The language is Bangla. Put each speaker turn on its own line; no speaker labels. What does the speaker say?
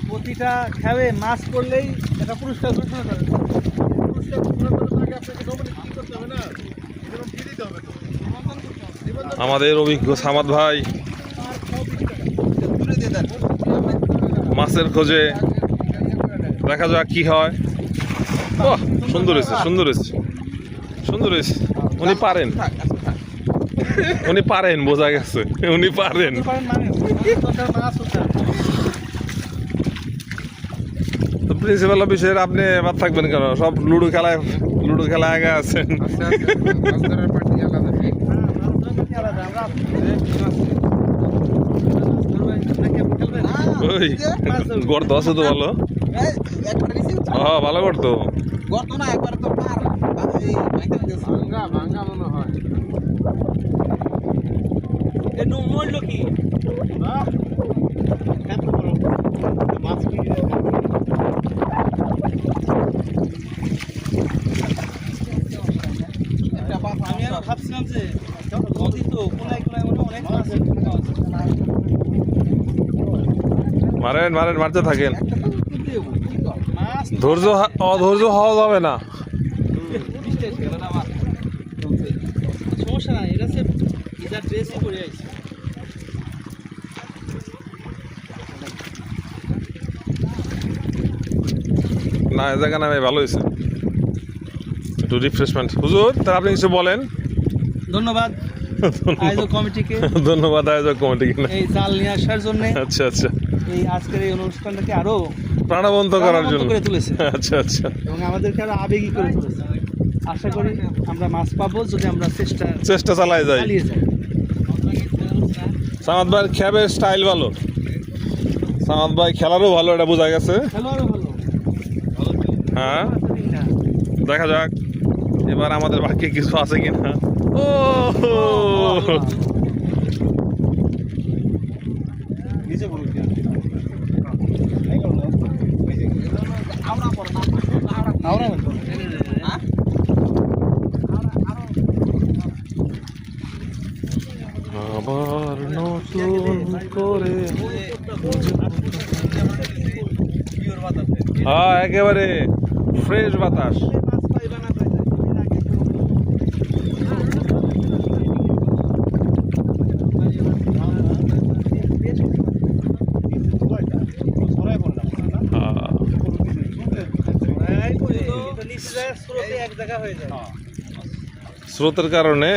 প্রতিটা খেয়ে মাছ পড়লেই একটা পুরস্কার ঘোষণা করে। পুরস্কার ঘোষণা করার আগে আপনাকে নমিনেট কি করতে হবে না, যেমন ফি দিতে হবে তো।
আমাদের অভিজ্ঞ সামাদ ভাই মাছের খোঁজে, দেখা যাক কি হয়। ও সুন্দর হয়েছে, সুন্দর হয়েছে, সুন্দর হয়েছে। উনি পারেন, উনি পারেন, বোঝা গেছে উনি পারেন। তো প্রিন্সিপাল অফিসের আপনি বাদ থাকবেন কেন? সব লুডো খেলায় আগে আছেন। ওই গর্ত আছে তো ভালো, হ্যাঁ ভালো গর্ত।
আমি আরো ভাবছিলাম যে নদী তো কোনায় কোনায় অনেক মাছ আছে।
মারেন মারেন, মারতে থাকেন। অধৈর্য হওয়া যাবে না।
সমস্যা নাই, এটা সে ইজার ড্রেসই পরে আইছে।
না এ জায়গা নামে ভালো হয়েছে, একটু রিফ্রেশমেন্ট। হুজুর তার আপনি কিছু বলেন।
ধন্যবাদ আয়োজক কমিটিকে,
ধন্যবাদ আয়োজক কমিটিকে
এই জাল নিয়ে আসার জন্য।
আচ্ছা আচ্ছা,
এই আজকের এই অনুষ্ঠানটাকে আরো
প্রাণবন্ত করার জন্য
করে তুলেছে।
আচ্ছা আচ্ছা,
এবং আমাদেরকে আরো আবেগী করে তুলেছে। আশা করি আমরা মাছ পাবো যদি আমরা
চেষ্টা চালাই যাই।
চালিয়ে যাই।
সামাদ ভাই খেবের স্টাইল ভালো, সামাদ ভাই খেলারও ভালো, এটা বোঝা গেছে।
খেলোয়াড়ও ভালো।
হ্যাঁ দেখা যাক এবার আমাদের বাকি কিছু আছে কিনা। ও আবার নতুন করে, হ্যাঁ একেবারে ফ্রেশ বাতাস। স্রোতের কারণে